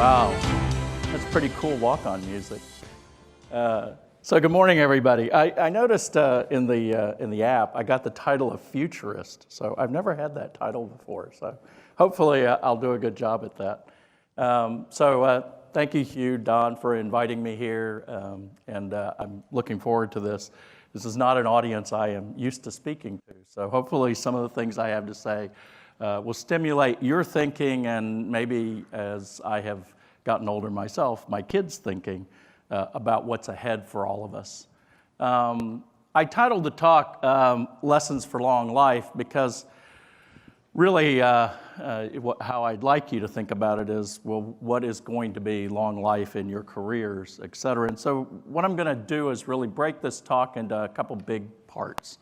Wow, that's pretty cool walk-on music. So good morning, everybody. I noticed in the app I got the title of futurist. So I've never had that title before. So hopefully I'll do a good job at that. Thank you, Hugh, Don, for inviting me here, and I'm looking forward to this. This is not an audience I am used to speaking to. So hopefully some of the things I have to say will stimulate your thinking, and maybe as I have gotten older myself, my kids' thinking about what's ahead for all of us. I titled the talk Lessons for Long Life because really how I'd like you to think about it is, well, what is going to be long life in your careers, et cetera. And so what I'm going to do is really break this talk into a couple big parts.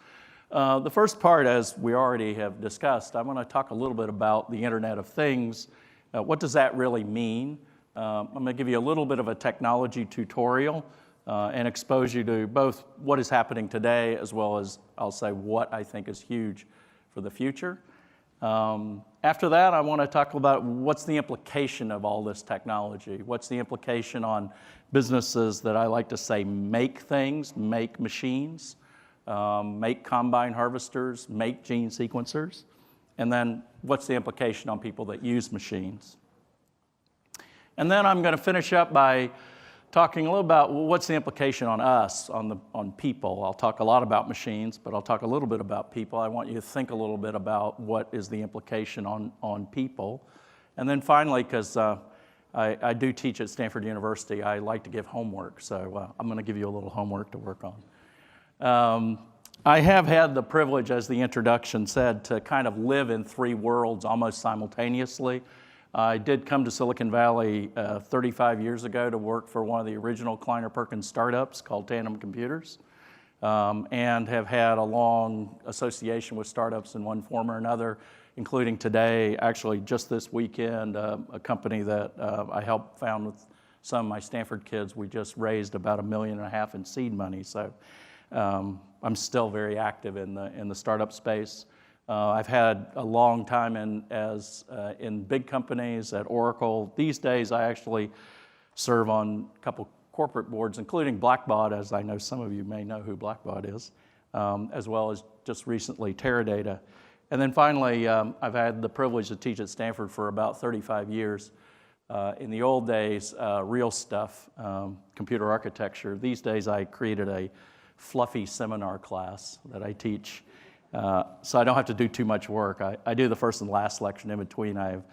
The first part, as we already have discussed, I want to talk a little bit about the Internet of Things. What does that really mean? I'm going to give you a little bit of a technology tutorial and expose you to both what is happening today as well as, I'll say, what I think is huge for the future. After that, I want to talk about what's the implication of all this technology. What's the implication on businesses that I like to say make things, make machines, make combine harvesters, make gene sequencers, and then what's the implication on people that use machines. And then I'm going to finish up by talking a little about what's the implication on us, on people. I'll talk a lot about machines, but I'll talk a little bit about people. I want you to think a little bit about what is the implication on people. And then finally, because I do teach at Stanford University, I like to give homework. So I'm going to give you a little homework to work on. I have had the privilege, as the introduction said, to kind of live in three worlds almost simultaneously. I did come to Silicon Valley 35 years ago to work for one of the original Kleiner Perkins startups called Tandem Computers, and have had a long association with startups in one form or another, including today, actually just this weekend, a company that I helped found with some of my Stanford kids. We just raised about $1.5 million in seed money, so I'm still very active in the startup space. I've had a long time in big companies at Oracle. These days, I actually serve on a couple corporate boards, including Blackbaud, as I know some of you may know who Blackbaud is, as well as just recently Teradata. And then finally, I've had the privilege to teach at Stanford for about 35 years. In the old days, real stuff, computer architecture. These days, I created a fluffy seminar class that I teach. So I don't have to do too much work. I do the first and last lecture, and in between I have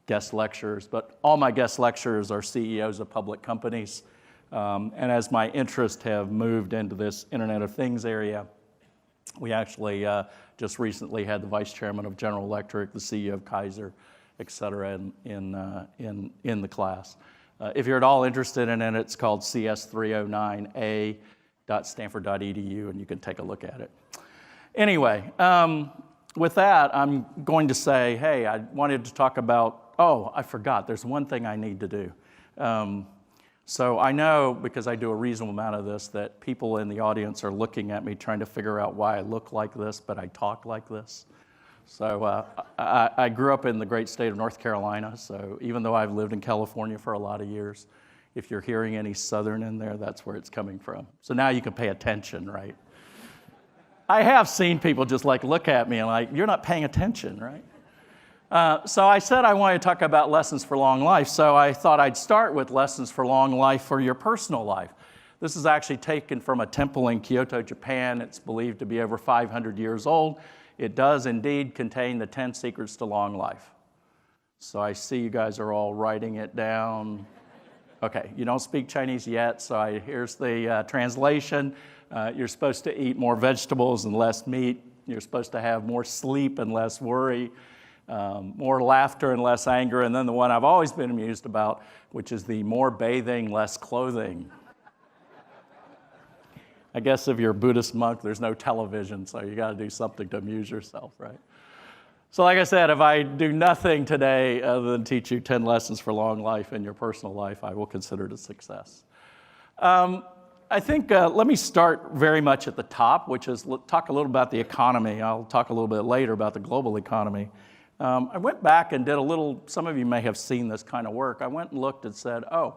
guest lectures. But all my guest lecturers are CEOs of public companies. And as my interests have moved into this Internet of Things area, we actually just recently had the vice chairman of General Electric, the CEO of Kaiser, et cetera, in the class. If you're at all interested in it, it's called cs309a.stanford.edu, and you can take a look at it. Anyway, with that, I'm going to say, hey, I wanted to talk about, I forgot, there's one thing I need to do. So I know, because I do a reasonable amount of this, that people in the audience are looking at me trying to figure out why I look like this, but I talk like this. So I grew up in the great state of North Carolina, so even though I've lived in California for a lot of years, if you're hearing any Southern in there, that's where it's coming from. So now you can pay attention, right? I have seen people just look at me and you're not paying attention, right? So I said I wanted to talk about lessons for long life, so I thought I'd start with lessons for long life for your personal life. This is actually taken from a temple in Kyoto, Japan. It's believed to be over 500 years old. It does indeed contain the 10 secrets to long life. So I see you guys are all writing it down. Okay, you don't speak Chinese yet, so here's the translation. You're supposed to eat more vegetables and less meat. You're supposed to have more sleep and less worry, more laughter and less anger, and then the one I've always been amused about, which is the more bathing, less clothing. I guess if you're a Buddhist monk, there's no television, so you got to do something to amuse yourself, right? So like I said, if I do nothing today other than teach you 10 lessons for long life in your personal life, I will consider it a success. I think let me start very much at the top, which is talk a little about the economy. I'll talk a little bit later about the global economy. I went back and did a little, some of you may have seen this kind of work. I went and looked and said, oh,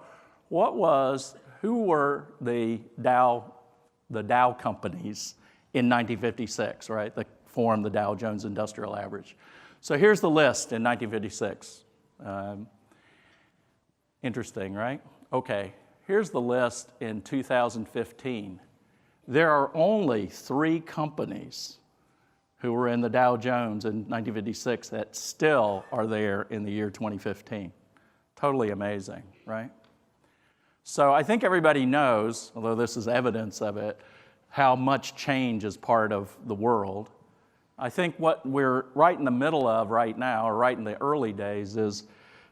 who were the Dow companies in 1956, right, that formed the Dow Jones Industrial Average. So here's the list in 1956. Interesting, right? Okay, here's the list in 2015. There are only 3 companies who were in the Dow Jones in 1956 that still are there in the year 2015. Totally amazing, right? So I think everybody knows, although this is evidence of it, how much change is part of the world. I think what we're right in the middle of right now, or right in the early days, is,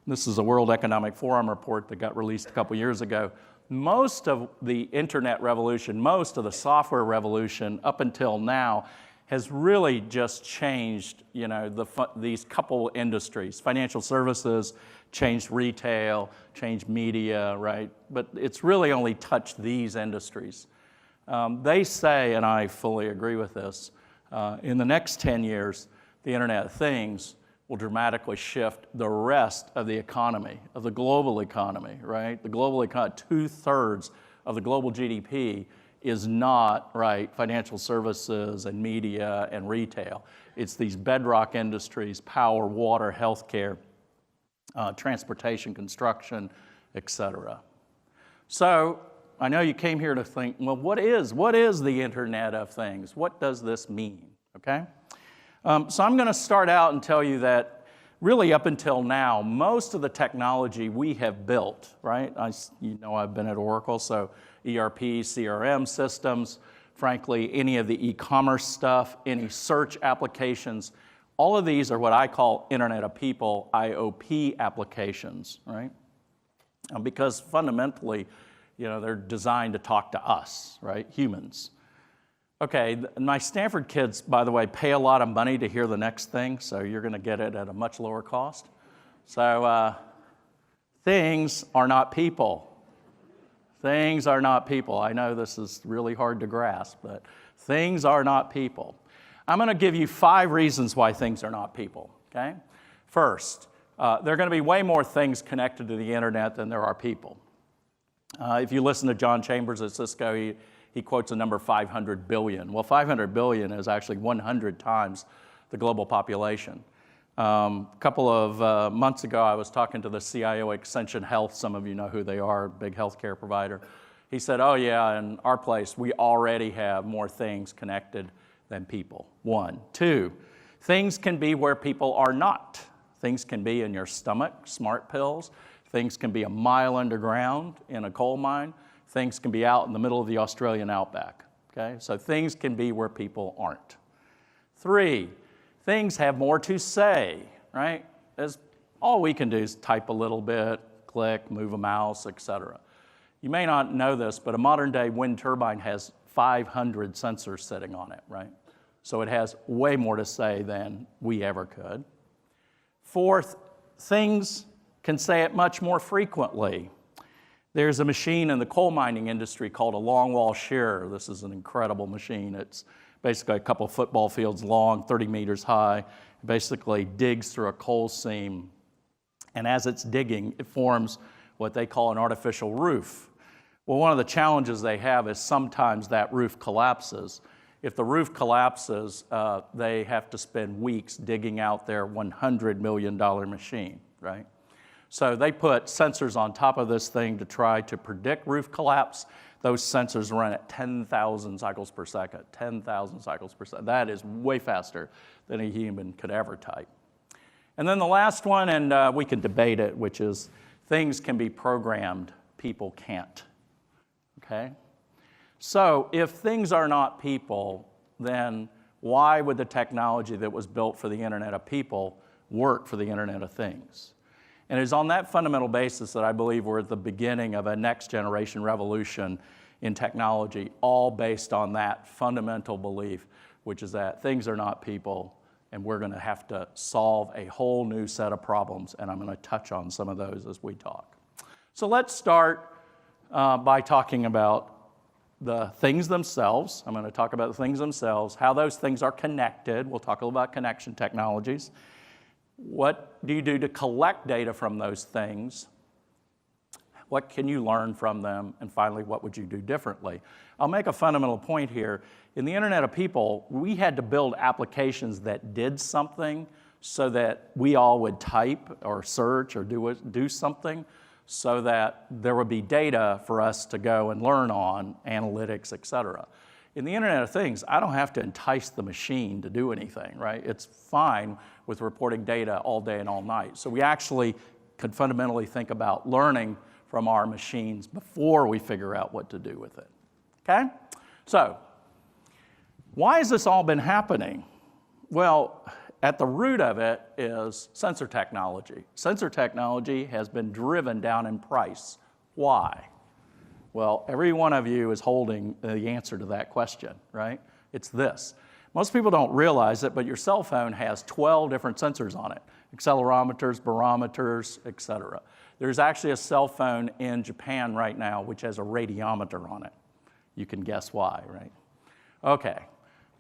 this is a World Economic Forum report that got released a couple years ago, most of the internet revolution, most of the software revolution up until now has really just changed, these couple industries. Financial services changed retail, changed media, right? But it's really only touched these industries. They say, and I fully agree with this, in the next 10 years, the Internet of Things will dramatically shift the rest of the economy, of the global economy, right? The global economy, 2/3 of the global GDP is not, right, financial services and media and retail. It's these bedrock industries, power, water, healthcare, transportation, construction, et cetera. So I know you came here to think, well, what is the Internet of Things? What does this mean, okay? So I'm gonna start out and tell you that really up until now, most of the technology we have built, right? I've been at Oracle, so ERP, CRM systems, frankly, any of the e-commerce stuff, any search applications, all of these are what I call Internet of People, IOP applications, right? Because fundamentally, they're designed to talk to us, right, humans. Okay, my Stanford kids, by the way, pay a lot of money to hear the next thing, so you're gonna get it at a much lower cost. So, things are not people. Things are not people. I know this is really hard to grasp, but things are not people. I'm gonna give you 5 reasons why things are not people, okay? First, there are gonna be way more things connected to the internet than there are people. If you listen to John Chambers at Cisco, he quotes a number 500 billion. Well, 500 billion is actually 100 times the global population. A couple of months ago, I was talking to the CIO at Extension Health. Some of you know who they are, big healthcare provider. He said, oh yeah, in our place, we already have more things connected than people. 1. 2, things can be where people are not. Things can be in your stomach, smart pills. Things can be a mile underground in a coal mine. Things can be out in the middle of the Australian outback, okay? So things can be where people aren't. 3, things have more to say, right? All we can do is type a little bit, click, move a mouse, etc. You may not know this, but a modern day wind turbine has 500 sensors sitting on it, right? So it has way more to say than we ever could. 4th, things can say it much more frequently. There's a machine in the coal mining industry called a longwall shearer. This is an incredible machine. It's basically a couple football fields long, 30 meters high. It basically digs through a coal seam. And as it's digging, it forms what they call an artificial roof. Well, one of the challenges they have is sometimes that roof collapses. If the roof collapses, they have to spend weeks digging out their $100 million machine, right? So they put sensors on top of this thing to try to predict roof collapse. Those sensors run at 10,000 cycles per second, 10,000 cycles per second. That is way faster than a human could ever type. And then the last one, and we can debate it, which is things can be programmed, people can't, okay? So if things are not people, then why would the technology that was built for the Internet of People work for the Internet of Things? And it is on that fundamental basis that I believe we're at the beginning of a next generation revolution in technology, all based on that fundamental belief, which is that things are not people, and we're gonna have to solve a whole new set of problems, and I'm gonna touch on some of those as we talk. So let's start by talking about the things themselves. I'm gonna talk about the things themselves, how those things are connected. We'll talk a little about connection technologies. What do you do to collect data from those things? What can you learn from them? And finally, what would you do differently? I'll make a fundamental point here. In the Internet of People, we had to build applications that did something so that we all would type or search or do something so that there would be data for us to go and learn on, analytics, et cetera. In the Internet of Things, I don't have to entice the machine to do anything, right? It's fine with reporting data all day and all night. So we actually could fundamentally think about learning from our machines before we figure out what to do with it, okay? So why has this all been happening? Well, at the root of it is sensor technology. Sensor technology has been driven down in price. Why? Well, every one of you is holding the answer to that question, right? It's this. Most people don't realize it, but your cell phone has 12 different sensors on it, accelerometers, barometers, et cetera. There's actually a cell phone in Japan right now which has a radiometer on it. You can guess why, right? Okay,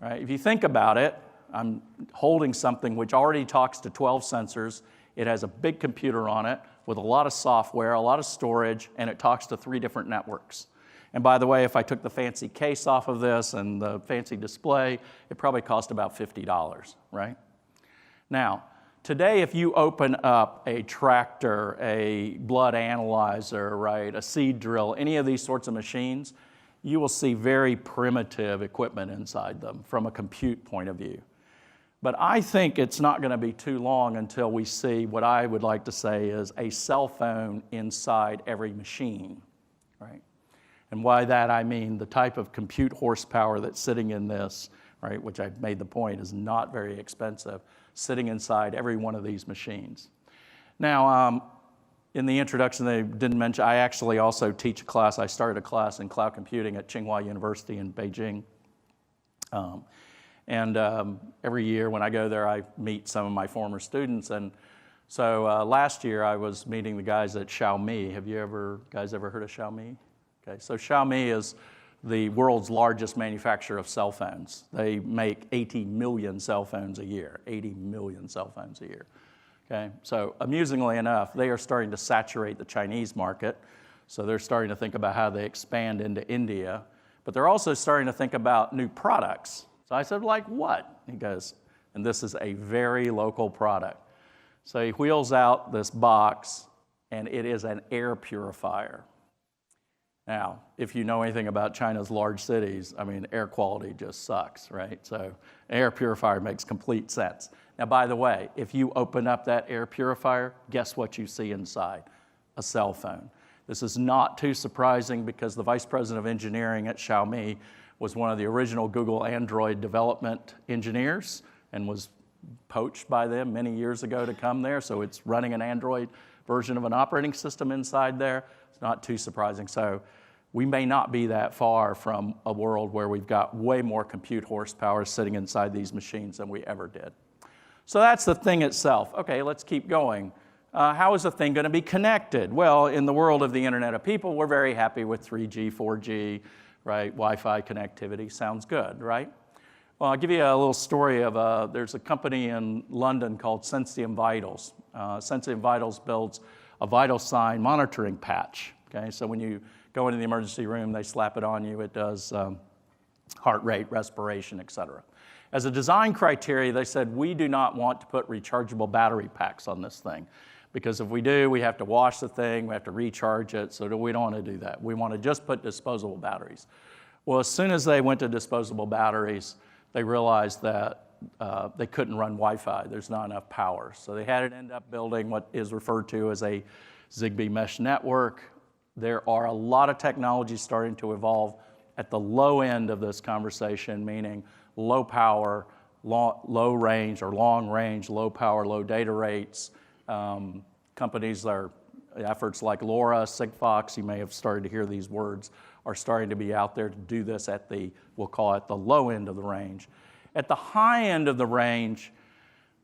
right. If you think about it, I'm holding something which already talks to 12 sensors. It has a big computer on it with a lot of software, a lot of storage, and it talks to 3 different networks. And by the way, if I took the fancy case off of this and the fancy display, it probably cost about $50, right? Now, today, if you open up a tractor, a blood analyzer, right, a seed drill, any of these sorts of machines, you will see very primitive equipment inside them from a compute point of view. But I think it's not going to be too long until we see what I would like to say is a cell phone inside every machine, right? And by that I mean the type of compute horsepower that's sitting in this, right, which I've made the point is not very expensive, sitting inside every one of these machines. Now, in the introduction they didn't mention, I actually also teach a class. I started a class in cloud computing at Tsinghua University in Beijing. Every year when I go there, I meet some of my former students. And so last year I was meeting the guys at Xiaomi. Have you guys ever heard of Xiaomi? Okay, so Xiaomi is the world's largest manufacturer of cell phones. They make 80 million cell phones a year, 80 million cell phones a year. Okay, so amusingly enough, they are starting to saturate the Chinese market. So they're starting to think about how they expand into India, but they're also starting to think about new products. So I said, like what? He goes, and this is a very local product. So he wheels out this box, and it is an air purifier. Now, if you know anything about China's large cities, I mean, air quality just sucks, right? So an air purifier makes complete sense. Now, by the way, if you open up that air purifier, guess what you see inside? A cell phone. This is not too surprising because the vice president of engineering at Xiaomi was one of the original Google Android development engineers and was poached by them many years ago to come there. So it's running an Android version of an operating system inside there. It's not too surprising. So we may not be that far from a world where we've got way more compute horsepower sitting inside these machines than we ever did. So that's the thing itself. Okay, let's keep going. How is the thing going to be connected? Well, in the world of the Internet of People, we're very happy with 3G, 4G, right? Wi-Fi connectivity sounds good, right? Well, I'll give you a little story of there's a company in London called Sensium Vitals. Sensium Vitals builds a vital sign monitoring patch, okay? So when you go into the emergency room, they slap it on you. It does heart rate, respiration, et cetera. As a design criteria, they said, we do not want to put rechargeable battery packs on this thing because if we do, we have to wash the thing, we have to recharge it, so we don't want to do that. We want to just put disposable batteries. Well, as soon as they went to disposable batteries, they realized that they couldn't run Wi-Fi. There's not enough power. So they had to end up building what is referred to as a Zigbee mesh network. There are a lot of technologies starting to evolve at the low end of this conversation, meaning low power, low range, or long range, low power, low data rates. Companies are, efforts like LoRa, Sigfox, you may have started to hear these words, are starting to be out there to do this at the, we'll call it the low end of the range. At the high end of the range,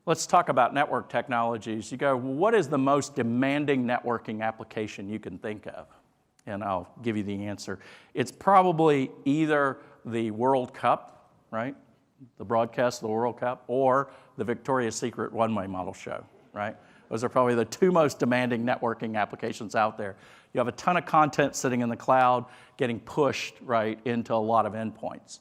let's talk about network technologies. You go, well, what is the most demanding networking application you can think of? And I'll give you the answer. It's probably either the World Cup, right? The broadcast of the World Cup, or the Victoria's Secret runway model show. right? Those are probably the two most demanding networking applications out there. You have a ton of content sitting in the cloud, getting pushed, right, into a lot of endpoints.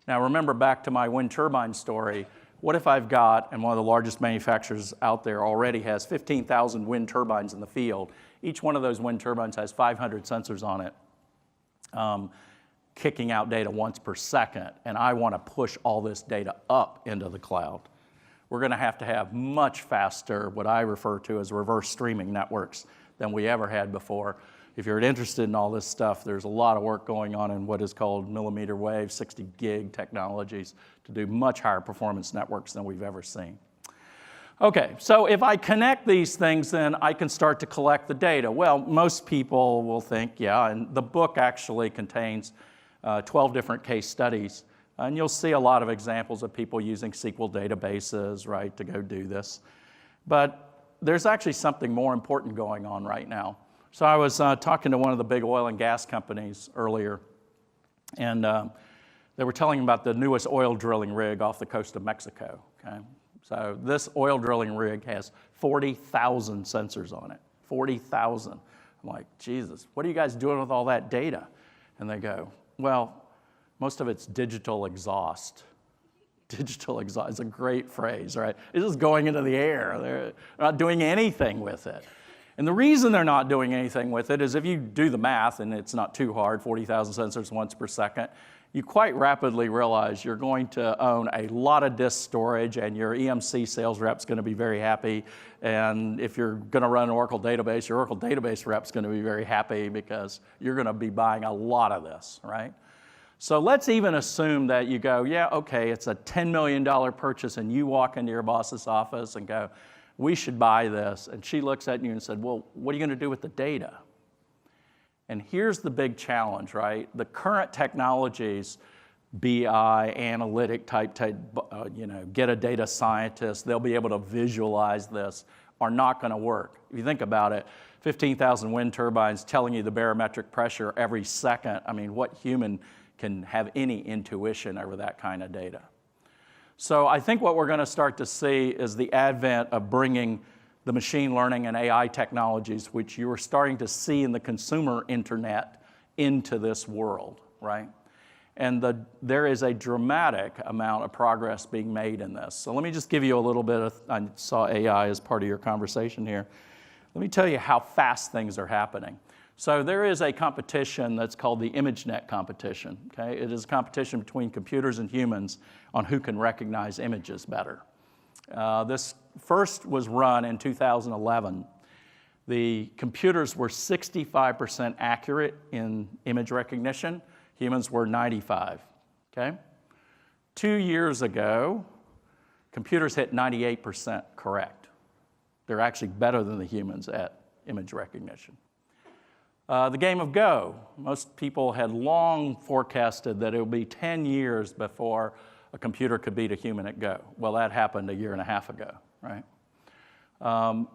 Now remember back to my wind turbine story, what if I've got, and one of the largest manufacturers out there already has 15,000 wind turbines in the field. Each one of those wind turbines has 500 sensors on it, kicking out data once per second, and I want to push all this data up into the cloud. We're going to have much faster, what I refer to as reverse streaming networks than we ever had before. If you're interested in all this stuff, there's a lot of work going on in what is called millimeter wave, 60 gig technologies to do much higher performance networks than we've ever seen. Okay, so if I connect these things, then I can start to collect the data. Well, most people will think, yeah, and the book actually contains 12 different case studies. And you'll see a lot of examples of people using SQL databases, right, to go do this. But there's actually something more important going on right now. So I was talking to one of the big oil and gas companies earlier, and they were telling about the newest oil drilling rig off the coast of Mexico, okay? So this oil drilling rig has 40,000 sensors on it, 40,000. I'm like, Jesus, what are you guys doing with all that data? And they go, well, most of it's digital exhaust. Digital exhaust is a great phrase, right? It's just going into the air. They're not doing anything with it. And the reason they're not doing anything with it is if you do the math, and it's not too hard, 40,000 sensors once per second, you quite rapidly realize you're going to own a lot of disk storage, and your EMC sales rep's going to be very happy. And if you're going to run an Oracle database, your Oracle database rep's going to be very happy because you're going to be buying a lot of this, right? So let's even assume that you go, yeah, okay, it's a $10 million purchase, and you walk into your boss's office and go, we should buy this. And she looks at you and said, well, what are you going to do with the data? And here's the big challenge, right? The current technologies, BI, analytic type, get a data scientist, they'll be able to visualize this, are not going to work. If you think about it, 15,000 wind turbines telling you the barometric pressure every second. I mean, what human can have any intuition over that kind of data? So I think what we're going to start to see is the advent of bringing the machine learning and AI technologies, which you are starting to see in the consumer internet, into this world, right? And there is a dramatic amount of progress being made in this. So let me just give you a little bit of, I saw AI as part of your conversation here. Let me tell you how fast things are happening. So there is a competition that's called the ImageNet competition, okay? It is a competition between computers and humans on who can recognize images better. This first was run in 2011. The computers were 65% accurate in image recognition. Humans were 95%, okay? 2 years ago, computers hit 98% correct. They're actually better than the humans at image recognition. The game of Go. Most people had long forecasted that it would be 10 years before a computer could beat a human at Go. Well, that happened a year and a half ago, right?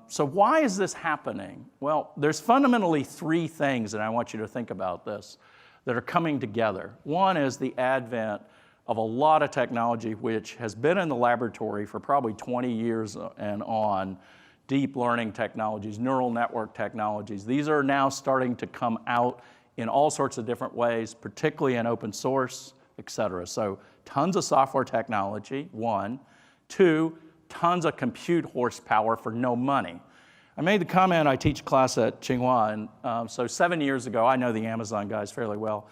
So why is this happening? Well, there's fundamentally three things, and I want you to think about this, that are coming together. One is the advent of a lot of technology which has been in the laboratory for probably 20 years and on, deep learning technologies, neural network technologies. These are now starting to come out in all sorts of different ways, particularly in open source, et cetera. So tons of software technology, one. Two, tons of compute horsepower for no money. I made the comment, I teach a class at Tsinghua, and so 7 years ago, I know the Amazon guys fairly well.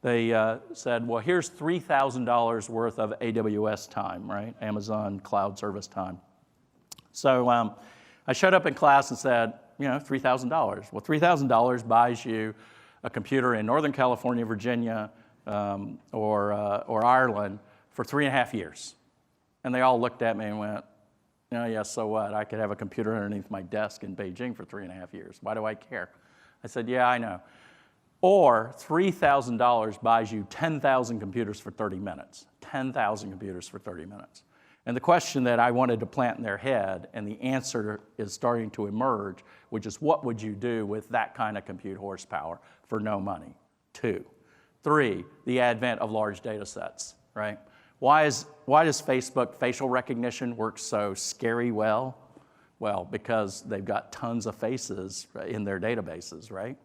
They said, well, here's $3,000 worth of AWS time, right? Amazon Cloud Service time. So I showed up in class and said, you know, $3,000. Well, $3,000 buys you a computer in Northern California, Virginia, or Ireland for 3.5 years. And they all looked at me and went, oh, yeah, so what? I could have a computer underneath my desk in Beijing for 3.5 years. Why do I care? I said, yeah, I know. Or $3,000 buys you 10,000 computers for 30 minutes. 10,000 computers for 30 minutes. And the question that I wanted to plant in their head, and the answer is starting to emerge, which is what would you do with that kind of compute horsepower for no money? 2. 3, the advent of large data sets, right? Why does Facebook facial recognition work so scary well? Well, because they've got tons of faces in their databases, right?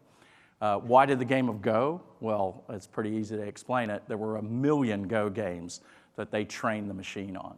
Why did the game of Go? Well, it's pretty easy to explain it. There were 1 million Go games that they trained the machine on.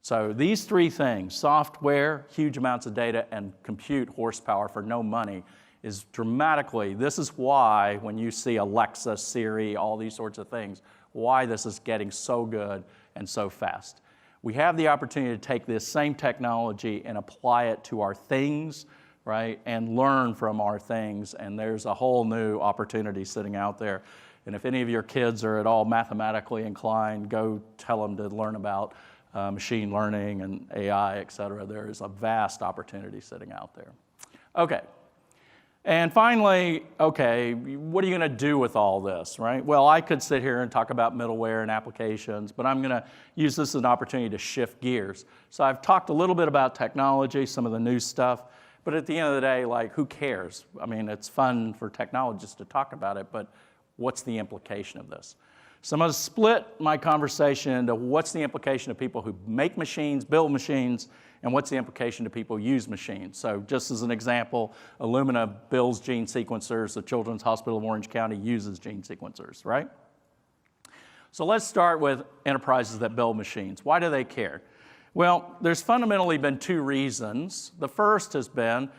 So these three things, software, huge amounts of data, and compute horsepower for no money, is dramatically, this is why when you see Alexa, Siri, all these sorts of things, why this is getting so good and so fast. We have the opportunity to take this same technology and apply it to our things, right, and learn from our things, and there's a whole new opportunity sitting out there. And if any of your kids are at all mathematically inclined, go tell them to learn about machine learning and AI, et cetera. There's a vast opportunity sitting out there. Okay. And finally, okay, what are you going to do with all this, right? Well, I could sit here and talk about middleware and applications, but I'm going to use this as an opportunity to shift gears. So I've talked a little bit about technology, some of the new stuff, but at the end of the day, like, who cares? I mean, it's fun for technologists to talk about it, but what's the implication of this? So I'm going to split my conversation into what's the implication of people who make machines, build machines, and what's the implication to people who use machines. So just as an example, Illumina builds gene sequencers. The Children's Hospital of Orange County uses gene sequencers, right? So let's start with enterprises that build machines. Why do they care? Well, there's fundamentally been two reasons. The first has been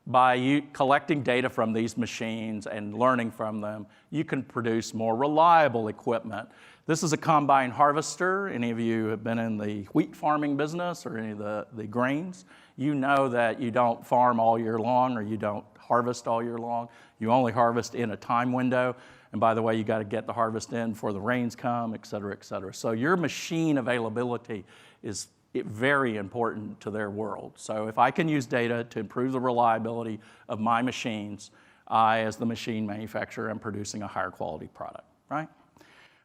by you collecting data from these machines and learning from them, you can produce more reliable equipment. This is a combine harvester. Any of you have been in the wheat farming business or any of the grains, you know that you don't farm all year long or you don't harvest all year long. You only harvest in a time window. And by the way, you got to get the harvest in before the rains come, et cetera, et cetera. So your machine availability is very important to their world. So if I can use data to improve the reliability of my machines, I, as the machine manufacturer, am producing a higher quality product, right?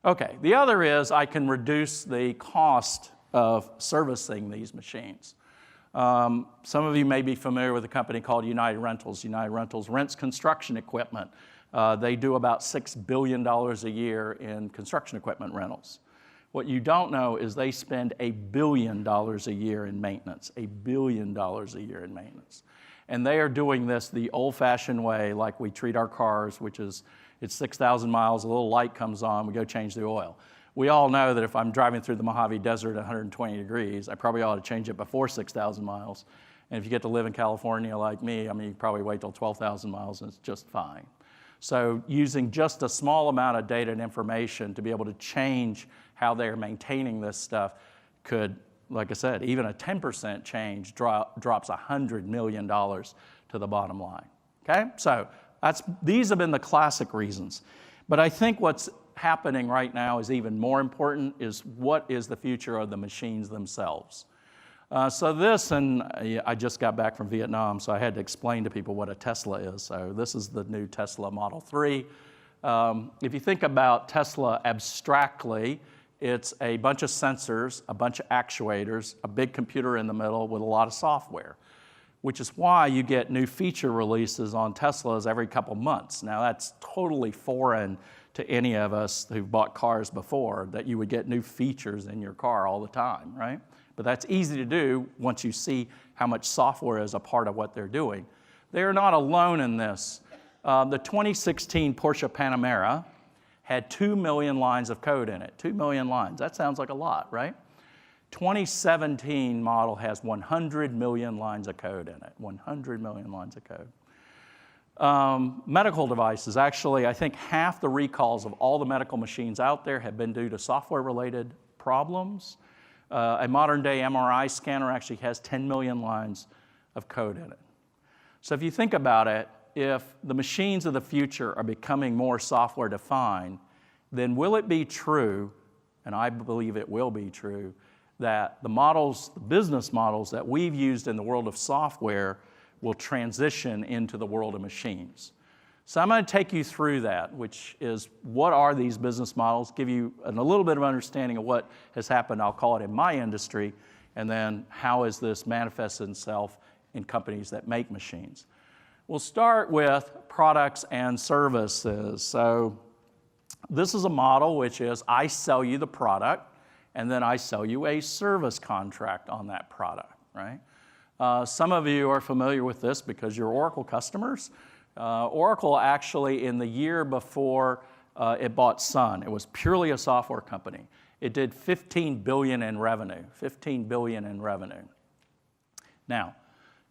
Okay, the other is I can reduce the cost of servicing these machines. Some of you may be familiar with a company called United Rentals. United Rentals rents construction equipment. They do about $6 billion a year in construction equipment rentals. What you don't know is they spend $1 billion a year in maintenance, $1 billion a year in maintenance. And they are doing this the old-fashioned way, like we treat our cars, which is it's 6,000 miles, a little light comes on, we go change the oil. We all know that if I'm driving through the Mojave Desert at 120 degrees, I probably ought to change it before 6,000 miles. And if you get to live in California like me, I mean, you probably wait till 12,000 miles and it's just fine. So using just a small amount of data and information to be able to change how they're maintaining this stuff could, like I said, even a 10% change drops $100 million to the bottom line, okay? So these have been the classic reasons. But I think what's happening right now is even more important is what is the future of the machines themselves. So this, and I just got back from Vietnam, so I had to explain to people what a Tesla is. So this is the new Tesla Model 3. If you think about Tesla abstractly, it's a bunch of sensors, a bunch of actuators, a big computer in the middle with a lot of software, which is why you get new feature releases on Teslas every couple months. Now that's totally foreign to any of us who've bought cars before, that you would get new features in your car all the time, right? But that's easy to do once you see how much software is a part of what they're doing. They're not alone in this. The 2016 Porsche Panamera had 2 million lines of code in it. 2 million lines. That sounds like a lot, right? 2017 model has 100 million lines of code in it. 100 million lines of code. Medical devices. Actually, I think half the recalls of all the medical machines out there have been due to software-related problems. A modern-day MRI scanner actually has 10 million lines of code in it. So if you think about it, if the machines of the future are becoming more software-defined, then will it be true, and I believe it will be true, that the models, the business models that we've used in the world of software will transition into the world of machines? So I'm going to take you through that, which is what are these business models, give you a little bit of understanding of what has happened, I'll call it in my industry, and then how is this manifested itself in companies that make machines. We'll start with products and services. So this is a model which is I sell you the product, and then I sell you a service contract on that product, right? Some of you are familiar with this because you're Oracle customers. Oracle actually, in the year before it bought Sun, it was purely a software company. It did $15 billion in revenue, $15 billion in revenue. Now,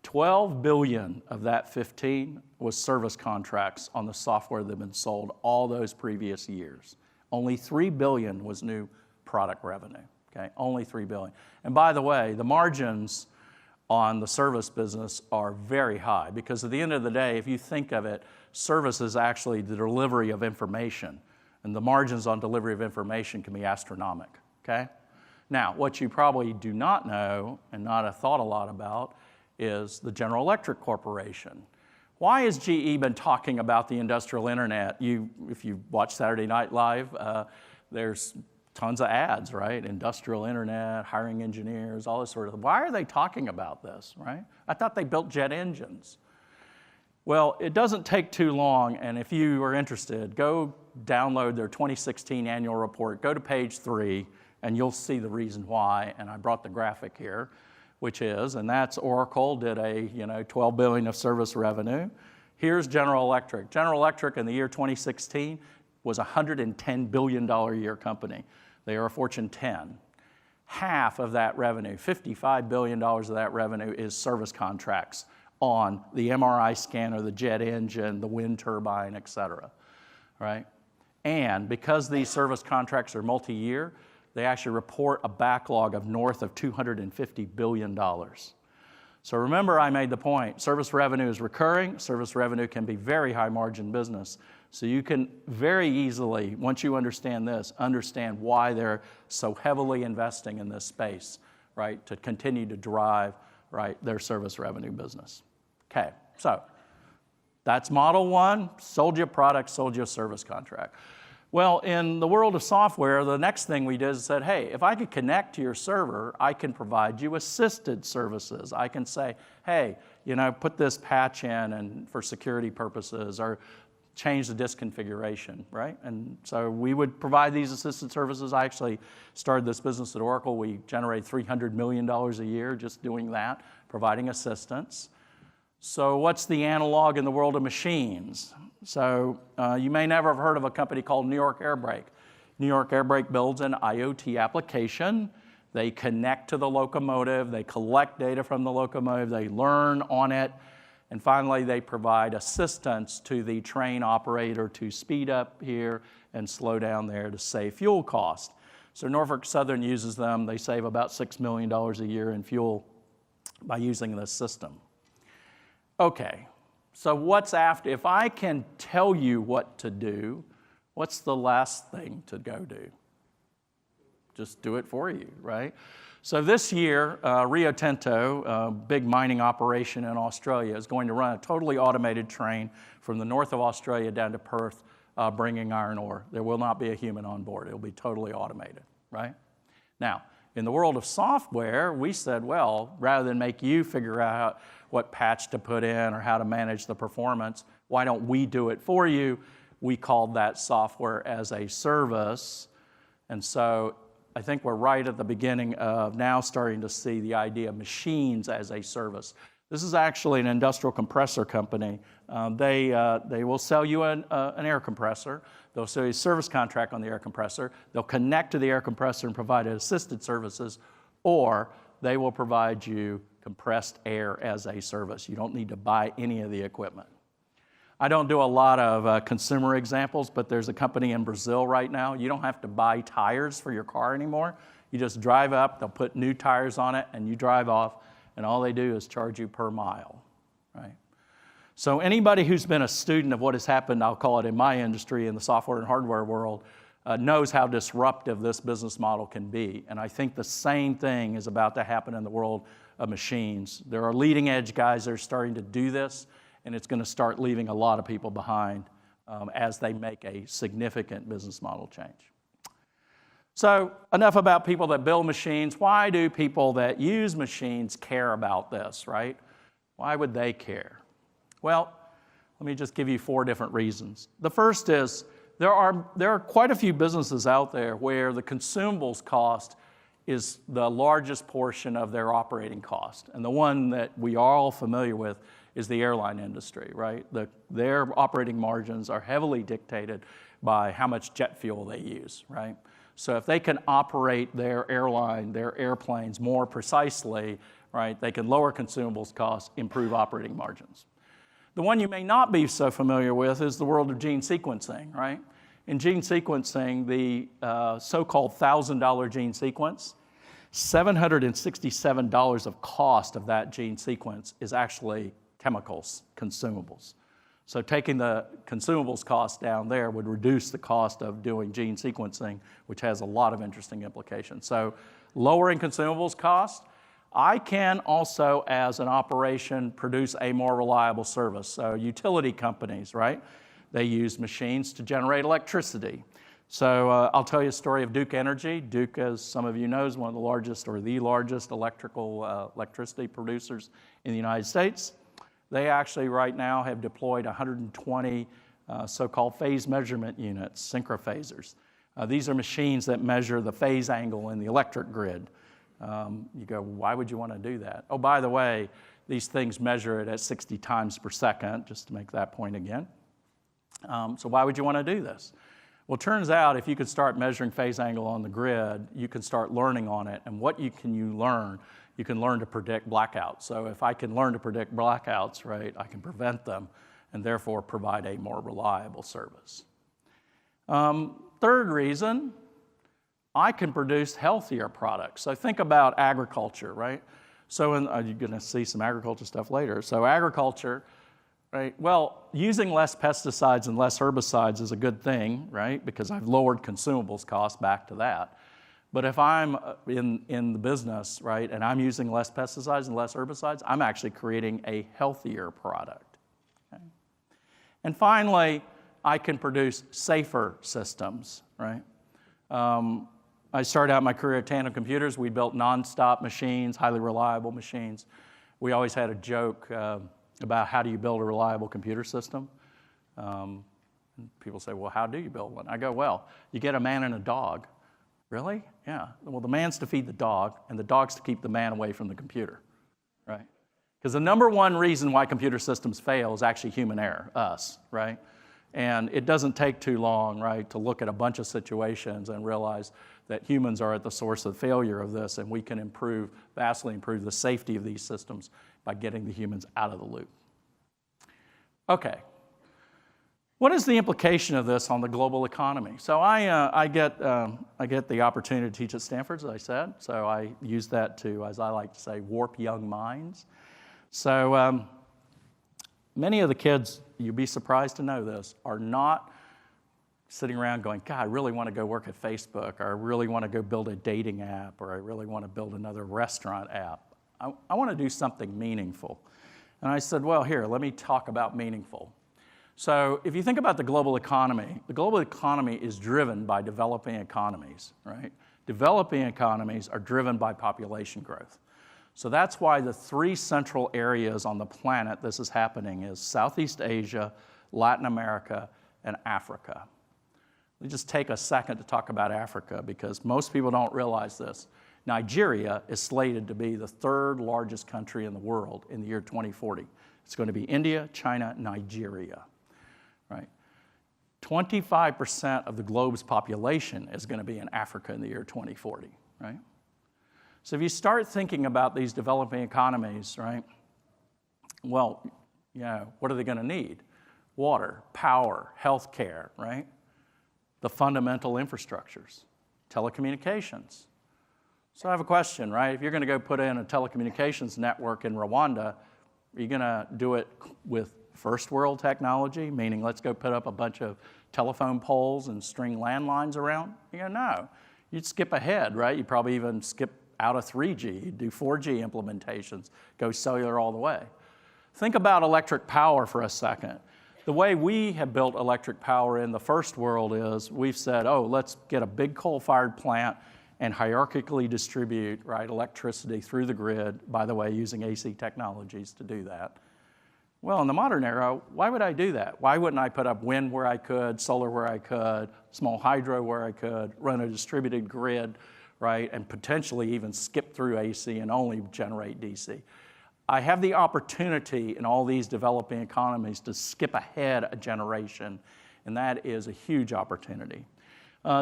12 billion of that 15 was service contracts on the software that had been sold all those previous years. Only 3 billion was new product revenue, okay? Only 3 billion. And by the way, the margins on the service business are very high because at the end of the day, if you think of it, service is actually the delivery of information, and the margins on delivery of information can be astronomical, okay? Now, what you probably do not know and not have thought a lot about is the General Electric Corporation. Why has GE been talking about the industrial internet? If you watch Saturday Night Live, there's tons of ads, right? Industrial internet, hiring engineers, all this sort of thing. Why are they talking about this, right? I thought they built jet engines. Well, it doesn't take too long, and if you are interested, go download their 2016 annual report. Go to page 3, and you'll see the reason why, and I brought the graphic here, which is, and that's Oracle did a 12 billion of service revenue. Here's General Electric. General Electric in the year 2016 was a $110 billion a year company. They are a Fortune 10. Half of that revenue, $55 billion of that revenue, is service contracts on the MRI scanner, the jet engine, the wind turbine, et cetera, right? And because these service contracts are multi-year, they actually report a backlog of north of $250 billion. So remember, I made the point, service revenue is recurring. Service revenue can be very high margin business. So you can very easily, once you understand this, understand why they're so heavily investing in this space, right, to continue to drive, right, their service revenue business. Okay, so that's model one, sold you a product, sold you a service contract. Well, in the world of software, the next thing we did is said, hey, if I could connect to your server, I can provide you assisted services. I can say, hey, put this patch in and for security purposes, or change the disk configuration, right? And so we would provide these assisted services. I actually started this business at Oracle. We generate $300 million a year just doing that, providing assistance. So what's the analog in the world of machines? So you may never have heard of a company called New York Air Brake. New York Air Brake builds an IoT application. They connect to the locomotive. They collect data from the locomotive. They learn on it. And finally, they provide assistance to the train operator to speed up here and slow down there to save fuel cost. So Norfolk Southern uses them. They save about $6 million a year in fuel by using this system. Okay, so what's after? If I can tell you what to do, what's the last thing to go do? Just do it for you, right? So this year, Rio Tinto, a big mining operation in Australia, is going to run a totally automated train from the north of Australia down to Perth, bringing iron ore. There will not be a human on board. It will be totally automated, right? Now, in the world of software, we said, well, rather than make you figure out what patch to put in or how to manage the performance, why don't we do it for you? We called that software as a service. And so I think we're right at the beginning of now starting to see the idea of machines as a service. This is actually an industrial compressor company. They will sell you an air compressor. They'll sell you a service contract on the air compressor. They'll connect to the air compressor and provide assisted services, or they will provide you compressed air as a service. You don't need to buy any of the equipment. I don't do a lot of consumer examples, but there's a company in Brazil right now. You don't have to buy tires for your car anymore. You just drive up, they'll put new tires on it, and you drive off, and all they do is charge you per mile, right? So anybody who's been a student of what has happened, I'll call it in my industry, in the software and hardware world, knows how disruptive this business model can be. And I think the same thing is about to happen in the world of machines. There are leading edge guys that are starting to do this, and it's going to start leaving a lot of people behind as they make a significant business model change. So enough about people that build machines. Why do people that use machines care about this, right? Why would they care? Well, let me just give you 4 different reasons. The first is there are quite a few businesses out there where the consumables cost is the largest portion of their operating cost. And the one that we are all familiar with is the airline industry, right? Their operating margins are heavily dictated by how much jet fuel they use, right? So if they can operate their airline, their airplanes more precisely, right, they can lower consumables costs, improve operating margins. The one you may not be so familiar with is the world of gene sequencing, right? In gene sequencing, the so-called $1,000 gene sequence, $767 of cost of that gene sequence is actually chemicals, consumables. So taking the consumables cost down there would reduce the cost of doing gene sequencing, which has a lot of interesting implications. So lowering consumables cost, I can also, as an operation, produce a more reliable service. So utility companies, right? They use machines to generate electricity. So I'll tell you a story of Duke Energy. Duke, as some of you know, is one of the largest or the largest electricity producers in the United States. They actually right now have deployed 120 so-called phase measurement units, synchrophasers. These are machines that measure the phase angle in the electric grid. You go, why would you want to do that? Oh, by the way, these things measure it at 60 times per second, just to make that point again. So why would you want to do this? Well, it turns out if you could start measuring phase angle on the grid, you can start learning on it. And what can you learn? You can learn to predict blackouts. So if I can learn to predict blackouts, right, I can prevent them and therefore provide a more reliable service. Third reason, I can produce healthier products. So think about agriculture, right? So you're going to see some agriculture stuff later. So agriculture, right? Well, using less pesticides and less herbicides is a good thing, right? Because I've lowered consumables costs back to that. But if I'm in the business, right, and I'm using less pesticides and less herbicides, I'm actually creating a healthier product. Okay? And finally, I can produce safer systems, right? I started out my career at Tandem Computers. We built nonstop machines, highly reliable machines. We always had a joke about how do you build a reliable computer system. People say, well, how do you build one? I go, well, you get a man and a dog. Really? Yeah. Well, the man's to feed the dog, and the dog's to keep the man away from the computer, right? Because the number one reason why computer systems fail is actually human error, us, right? And it doesn't take too long, right, to look at a bunch of situations and realize that humans are at the source of failure of this, and we can vastly improve the safety of these systems by getting the humans out of the loop. Okay. What is the implication of this on the global economy? So I get the opportunity to teach at Stanford, as I said. So I use that to, as I like to say, warp young minds. So many of the kids, you'd be surprised to know this, are not sitting around going, God, I really want to go work at Facebook, or I really want to go build a dating app, or I really want to build another restaurant app. I want to do something meaningful. And I said, well, here, let me talk about meaningful. So if you think about the global economy is driven by developing economies, right? Developing economies are driven by population growth. So that's why the three central areas on the planet this is happening is Southeast Asia, Latin America, and Africa. Let me just take a second to talk about Africa because most people don't realize this. Nigeria is slated to be the third largest country in the world in the year 2040. It's going to be India, China, Nigeria. Right? 25% of the globe's population is going to be in Africa in the year 2040, right? So if you start thinking about these developing economies, right, well, what are they going to need? Water, power, healthcare, right? The fundamental infrastructures, telecommunications. So I have a question, right? If you're going to go put in a telecommunications network in Rwanda, are you going to do it with first world technology, meaning let's go put up a bunch of telephone poles and string landlines around? You go, no. You'd skip ahead, right? You'd probably even skip out of 3G. You'd do 4G implementations, go cellular all the way. Think about electric power for a second. The way we have built electric power in the first world is we've said, oh, let's get a big coal-fired plant and hierarchically distribute, right, electricity through the grid, by the way, using AC technologies to do that. Well, in the modern era, why would I do that? Why wouldn't I put up wind where I could, solar where I could, small hydro where I could, run a distributed grid, right, and potentially even skip through AC and only generate DC. I have the opportunity in all these developing economies to skip ahead a generation, and that is a huge opportunity.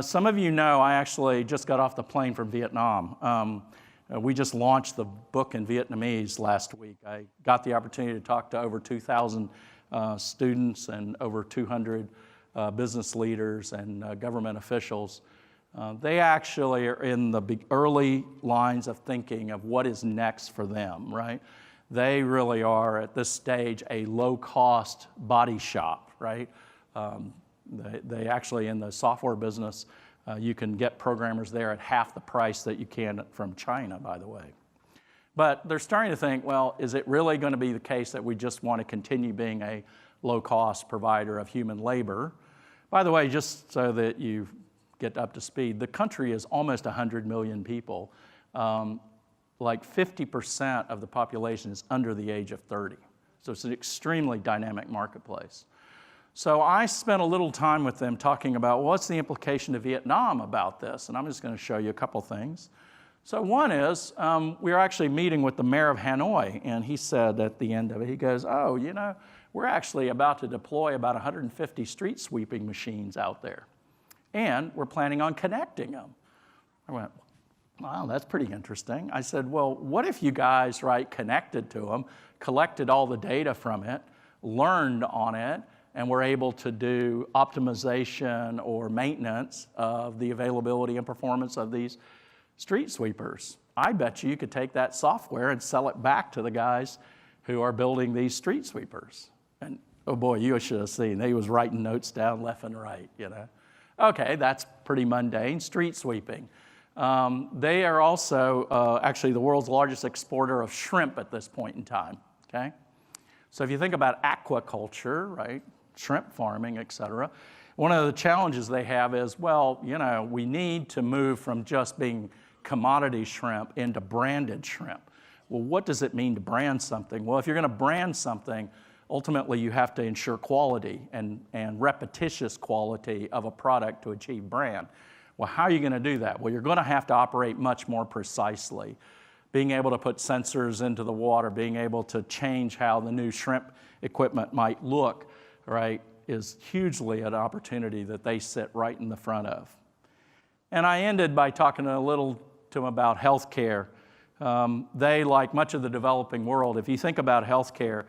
Some of you know I actually just got off the plane from Vietnam. We just launched the book in Vietnamese last week. I got the opportunity to talk to over 2,000 students and over 200 business leaders and government officials. They actually are in the early lines of thinking of what is next for them, right? They really are, at this stage, a low-cost body shop, right? They actually, in the software business, you can get programmers there at half the price that you can from China, by the way. But they're starting to think, well, is it really going to be the case that we just want to continue being a low-cost provider of human labor? By the way, just so that you get up to speed, the country is almost 100 million people. Like 50% of the population is under the age of 30. So it's an extremely dynamic marketplace. So I spent a little time with them talking about what's the implication to Vietnam about this, and I'm just going to show you a couple things. So one is, we were actually meeting with the mayor of Hanoi, and he said at the end of it, he goes, oh, you know, we're actually about to deploy about 150 street sweeping machines out there, and we're planning on connecting them. I went, wow, that's pretty interesting. I said, well, what if you guys, right, connected to them, collected all the data from it, learned on it, and were able to do optimization or maintenance of the availability and performance of these street sweepers? I bet you could take that software and sell it back to the guys who are building these street sweepers. And oh boy, you should have seen, they was writing notes down left and right, you know. Okay, that's pretty mundane, street sweeping. They are also actually the world's largest exporter of shrimp at this point in time, okay? So if you think about aquaculture, right, shrimp farming, et cetera, one of the challenges they have is, well, you know, we need to move from just being commodity shrimp into branded shrimp. Well, what does it mean to brand something? Well, if you're going to brand something, ultimately you have to ensure quality and repetitious quality of a product to achieve brand. Well, how are you going to do that? Well, you're going to have to operate much more precisely. Being able to put sensors into the water, being able to change how the new shrimp equipment might look, right, is hugely an opportunity that they sit right in the front of. And I ended by talking a little to them about healthcare. They, like much of the developing world, if you think about healthcare,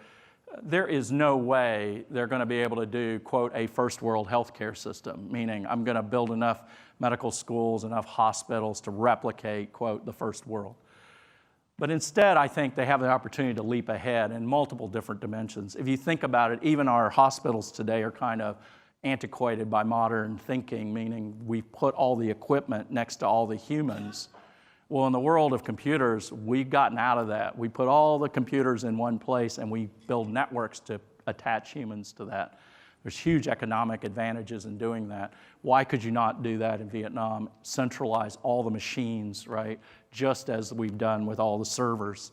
there is no way they're going to be able to do, quote, a first world healthcare system, meaning I'm going to build enough medical schools, enough hospitals to replicate, quote, the first world. But instead, I think they have the opportunity to leap ahead in multiple different dimensions. If you think about it, even our hospitals today are kind of antiquated by modern thinking, meaning we put all the equipment next to all the humans. Well, in the world of computers, we've gotten out of that. We put all the computers in one place and we build networks to attach humans to that. There's huge economic advantages in doing that. Why could you not do that in Vietnam? Centralize all the machines, right? Just as we've done with all the servers.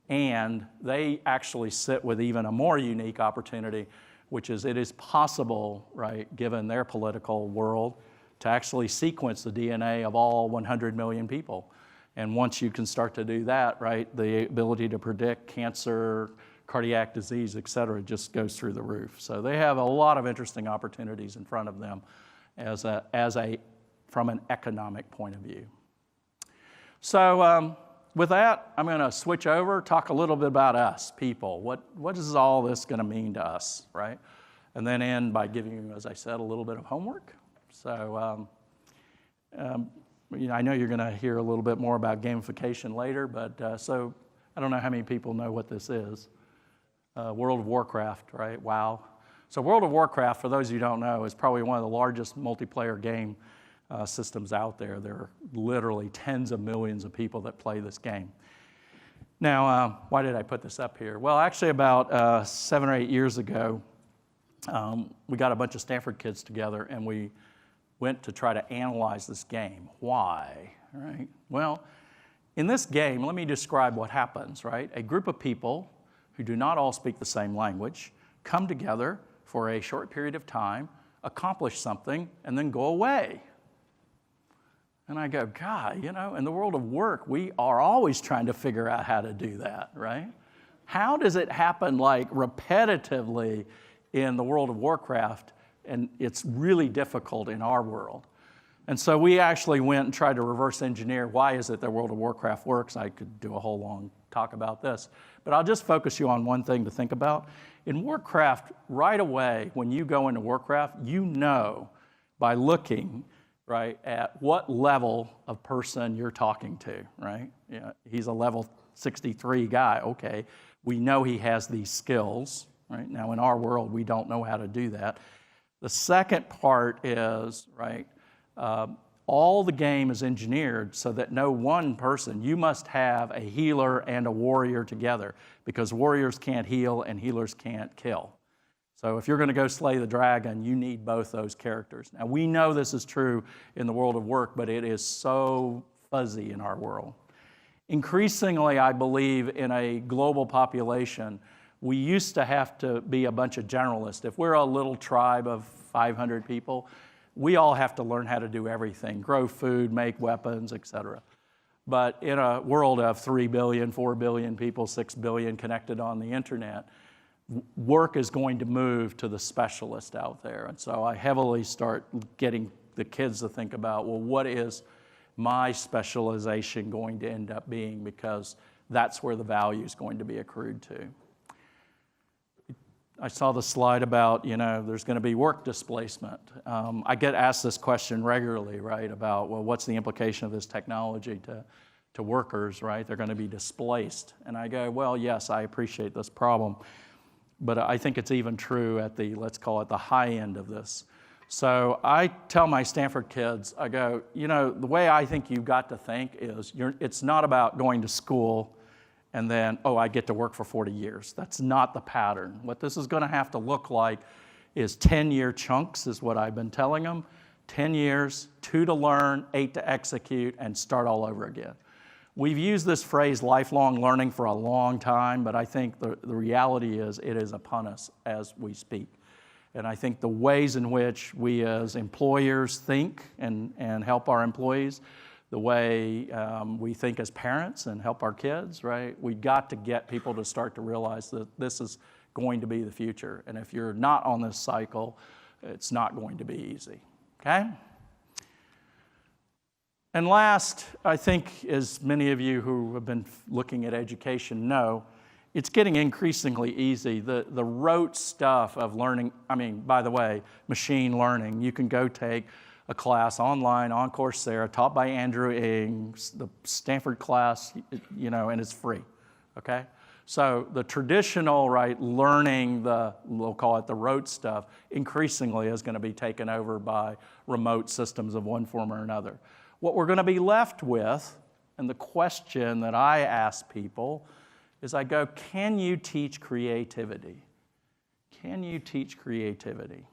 And they actually sit with even a more unique opportunity, which is it is possible, right, given their political world, to actually sequence the DNA of all 100 million people. And once you can start to do that, right, the ability to predict cancer, cardiac disease, et cetera, just goes through the roof. So they have a lot of interesting opportunities in front of them from an economic point of view. So with that, I'm going to switch over, talk a little bit about us, people. What is all this going to mean to us, right? And then end by giving you, as I said, a little bit of homework. So you know, I know you're going to hear a little bit more about gamification later, but so I don't know how many people know what this is. World of Warcraft, right? WoW. So World of Warcraft, for those of you who don't know, is probably one of the largest multiplayer game systems out there. There are literally tens of millions of people that play this game. Now, why did I put this up here? Well, actually about 7 or 8 years ago, we got a bunch of Stanford kids together and we went to try to analyze this game. Why, right? Well, in this game, let me describe what happens, right? A group of people who do not all speak the same language come together for a short period of time, accomplish something, and then go away. And I go, God, in the world of work, we are always trying to figure out how to do that, right? How does it happen like repetitively in the world of Warcraft, and it's really difficult in our world? And so we actually went and tried to reverse engineer why is it that World of Warcraft works. I could do a whole long talk about this, but I'll just focus you on one thing to think about. In Warcraft, right away, when you go into Warcraft, you know by looking, right, at what level of person you're talking to, right? Yeah, he's a level 63 guy, okay. We know he has these skills, right? Now in our world, we don't know how to do that. The second part is, right, all the game is engineered so that no one person, you must have a healer and a warrior together because warriors can't heal and healers can't kill. So if you're going to go slay the dragon, you need both those characters. Now we know this is true in the world of work, but it is so fuzzy in our world. Increasingly, I believe in a global population, we used to have to be a bunch of generalists. If we're a little tribe of 500 people, we all have to learn how to do everything, grow food, make weapons, etc. But in a world of 3 billion, 4 billion people, 6 billion connected on the internet, work is going to move to the specialist out there. And so I heavily start getting the kids to think about, well, what is my specialization going to end up being? Because that's where the value is going to be accrued to. I saw the slide about, there's going to be work displacement. I get asked this question regularly, right, about, well, what's the implication of this technology to workers, right? They're going to be displaced. And I go, well, yes, I appreciate this problem, but I think it's even true at the, let's call it the high end of this. So I tell my Stanford kids, I go, the way I think you've got to think is it's not about going to school and then, oh, I get to work for 40 years. That's not the pattern. What this is going to have to look like is 10-year chunks is what I've been telling them. 10 years, 2 to learn, 8 to execute, and start all over again. We've used this phrase lifelong learning for a long time, but I think the reality is it is upon us as we speak. And I think the ways in which we as employers think and help our employees, the way we think as parents and help our kids, right? We got to get people to start to realize that this is going to be the future. And if you're not on this cycle, it's not going to be easy, okay? And last, I think, as many of you who have been looking at education know, it's getting increasingly easy. The rote stuff of learning, by the way, machine learning, you can go take a class online on Coursera taught by Andrew Ng, the Stanford class, and it's free, okay? So the traditional, right, learning we'll call it the rote stuff, increasingly is going to be taken over by remote systems of one form or another. What we're going to be left with, and the question that I ask people is I go, can you teach creativity? Can you teach creativity?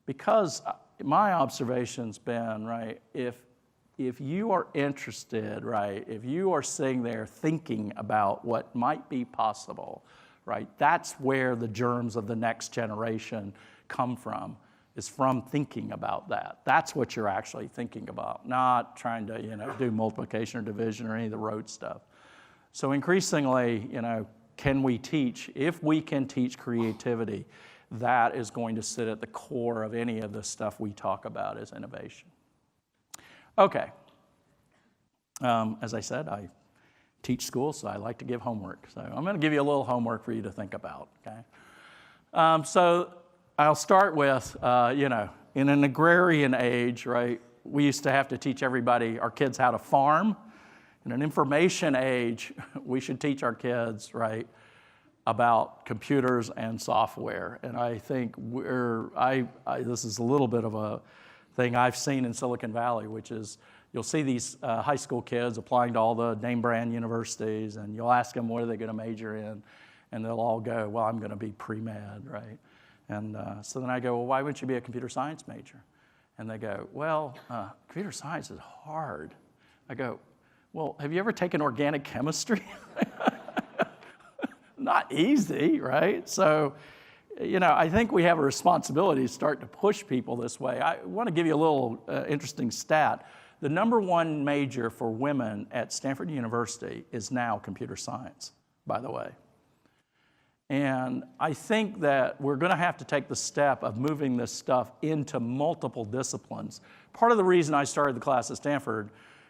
Because my observation's been, right, if you are interested, right, if you are sitting there thinking about what might be possible, right, that's where the germs of the next generation come from, is from thinking about that. That's what you're actually thinking about, not trying to, do multiplication or division or any of the rote stuff. So increasingly, can we teach? If we can teach creativity, that is going to sit at the core of any of the stuff we talk about as innovation. Okay. As I said, I teach school, so I like to give homework. So I'm going to give you a little homework for you to think about, okay? So I'll start with, in an agrarian age, right, we used to have to teach our kids how to farm. In an information age, we should teach our kids, right, about computers and software. And I think this is a little bit of a thing I've seen in Silicon Valley, which is you'll see these high school kids applying to all the name brand universities, and you'll ask them what are they going to major in, and they'll all go, well, I'm going to be pre-med, right? And so then I go, well, why wouldn't you be a computer science major? And they go, well, computer science is hard. I go, well, have you ever taken organic chemistry? Not easy, right? So, I think we have a responsibility to start to push people this way. I want to give you a little interesting stat. The #1 major for women at Stanford University is now computer science, by the way. And I think that we're going to have to take the step of moving this stuff into multiple disciplines. Part of the reason I started the class at Stanford,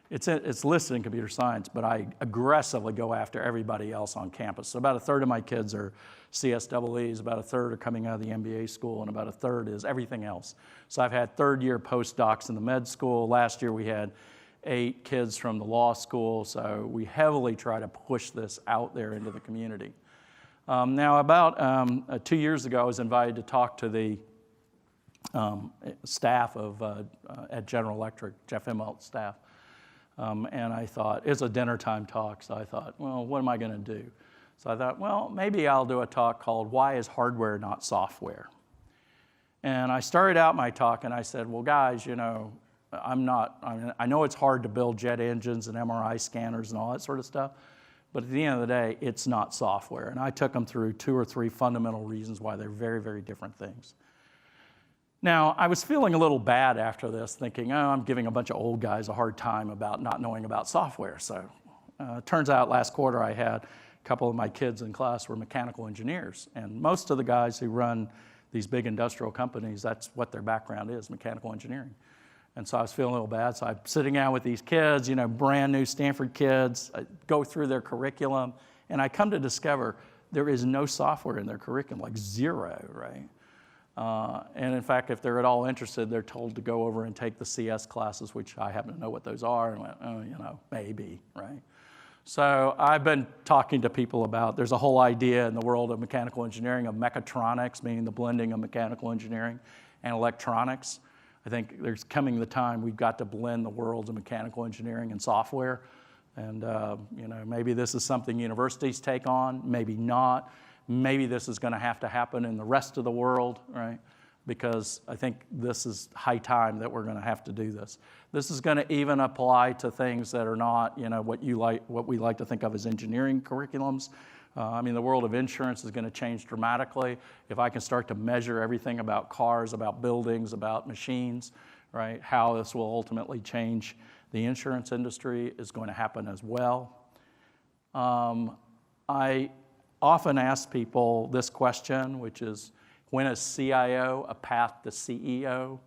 it's listed in computer science, but I aggressively go after everybody else on campus. So about a third of my kids are CSEEs, about a third are coming out of the MBA school, and about a third is everything else. So I've had third-year postdocs in the med school. Last year we had 8 kids from the law school, so we heavily try to push this out there into the community. Now, about 2 years ago, I was invited to talk to the staff at General Electric, Jeff Immelt's staff. And I thought, it's a dinner time talk, so I thought, well, what am I going to do? So I thought, well, maybe I'll do a talk called Why is Hardware Not Software? And I started out my talk and I said, well, guys, you know, I know it's hard to build jet engines and MRI scanners and all that sort of stuff, but at the end of the day, it's not software. And I took them through 2 or 3 fundamental reasons why they're very, very different things. Now, I was feeling a little bad after this, thinking, oh, I'm giving a bunch of old guys a hard time about not knowing about software. So it turns out last quarter I had a couple of my kids in class were mechanical engineers. And most of the guys who run these big industrial companies, that's what their background is, mechanical engineering. And so I was feeling a little bad. So I'm sitting down with these kids, you know, brand new Stanford kids. I go through their curriculum, and I come to discover there is no software in their curriculum, like 0, right? And in fact, if they're at all interested, they're told to go over and take the CS classes, which I happen to know what those are, and went, oh, you know, maybe, right? So I've been talking to people about, there's a whole idea in the world of mechanical engineering of mechatronics, meaning the blending of mechanical engineering and electronics. I think there's coming the time we've got to blend the worlds of mechanical engineering and software. And you know, maybe this is something universities take on, maybe not. Maybe this is going to have to happen in the rest of the world, right? Because I think this is high time that we're going to have to do this. This is going to even apply to things that are not, you know, what we like to think of as engineering curriculums. I mean, the world of insurance is going to change dramatically. If I can start to measure everything about cars, about buildings, about machines, right, how this will ultimately change the insurance industry is going to happen as well. I often ask people this question, which is, when is CIO a path to CEO?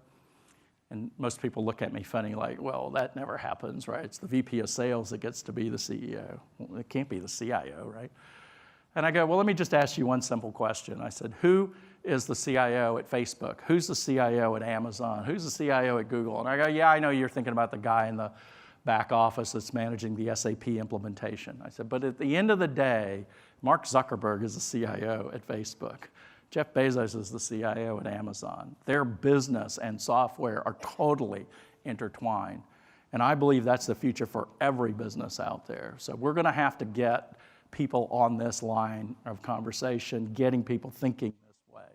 And most people look at me funny like, well, that never happens, right? It's the VP of sales that gets to be the CEO. Well, it can't be the CIO, right? And I go, well, let me just ask you one simple question. I said, who is the CIO at Facebook? Who's the CIO at Amazon? Who's the CIO at Google? And I go, yeah, I know you're thinking about the guy in the back office that's managing the SAP implementation. I said, but at the end of the day, Mark Zuckerberg is the CIO at Facebook. Jeff Bezos is the CIO at Amazon. Their business and software are totally intertwined. And I believe that's the future for every business out there. So we're going to have to get people on this line of conversation, getting people thinking this way.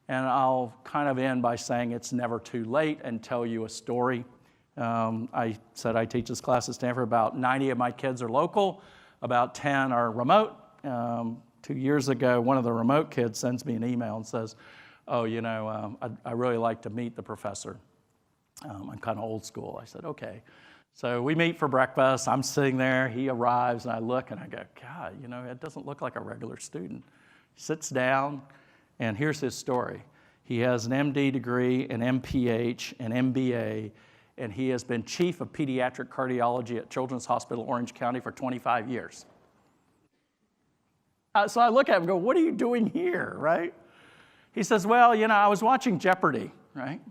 And I'll kind of end by saying it's never too late and tell you a story. I said I teach this class at Stanford. About 90 of my kids are local. About 10 are remote. 2 years ago, one of the remote kids sends me an email and says, oh, you know, I really like to meet the professor. I'm kind of old school. I said, okay. So we meet for breakfast. I'm sitting there. He arrives, and I look, and I go, God, you know, it doesn't look like a regular student. He sits down, and here's his story. He has an MD degree, an MPH, an MBA, and he has been chief of pediatric cardiology at Children's Hospital Orange County for 25 years. So I look at him and go, what are you doing here, right? He says, well, you know, I was watching Jeopardy, right?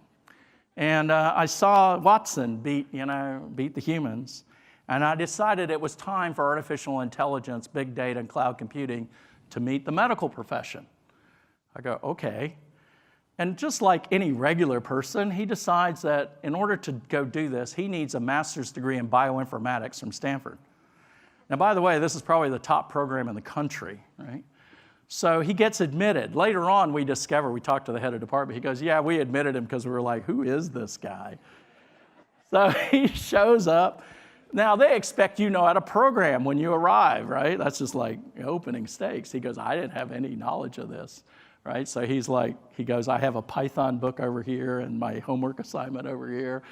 And I saw Watson beat the humans. And I decided it was time for artificial intelligence, big data, and cloud computing to meet the medical profession. I go, okay. And just like any regular person, he decides that in order to go do this, he needs a master's degree in bioinformatics from Stanford. Now, by the way, this is probably the top program in the country, right? So he gets admitted. Later on, we talked to the head of department. He goes, yeah, we admitted him because we were like, who is this guy? So he shows up. Now, they expect you know how to program when you arrive, right? That's just like opening stakes. He goes, I didn't have any knowledge of this, right? So he goes, I have a Python book over here and my homework assignment over here.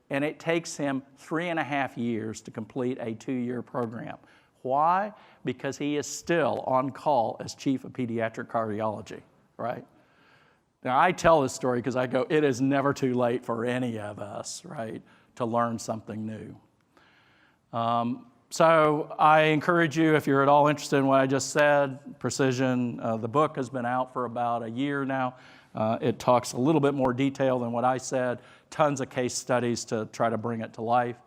and it takes him 3.5 years to complete a 2-year program. Why? Because he is still on call as chief of pediatric cardiology, right? Now, I tell this story because I go, it is never too late for any of us, right, to learn something new. So I encourage you, if you're at all interested in what I just said, Precision, the book has been out for about a year now. It talks a little bit more detail than what I said, tons of case studies to try to bring it to life.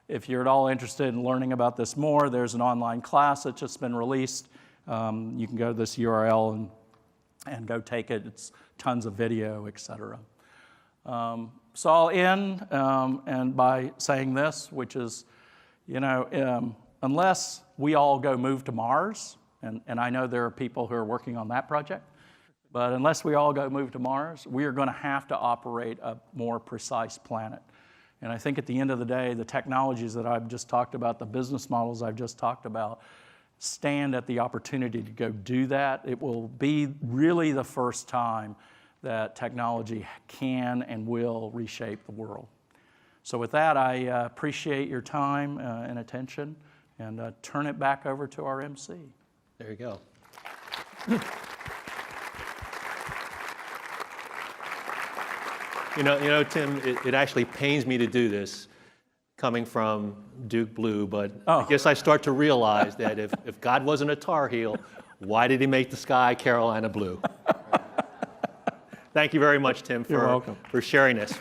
If you're at all interested in learning about this more, there's an online class that's just been released. You can go to this URL and go take it. It's tons of video, et cetera. So I'll end and by saying this, which is, unless we all go move to Mars, and I know there are people who are working on that project, but unless we all go move to Mars, we are going to have to operate a more precise planet. And I think at the end of the day, the technologies that I've just talked about, the business models I've just talked about, stand at the opportunity to go do that. It will be really the first time that technology can and will reshape the world. So with that, I appreciate your time and attention, and turn it back over to our MC. There you go. Tim, it actually pains me to do this, coming from Duke Blue, but I guess I start to realize that if God wasn't a Tar Heel, why did he make the sky Carolina blue? Thank you very much, Tim, for sharing this.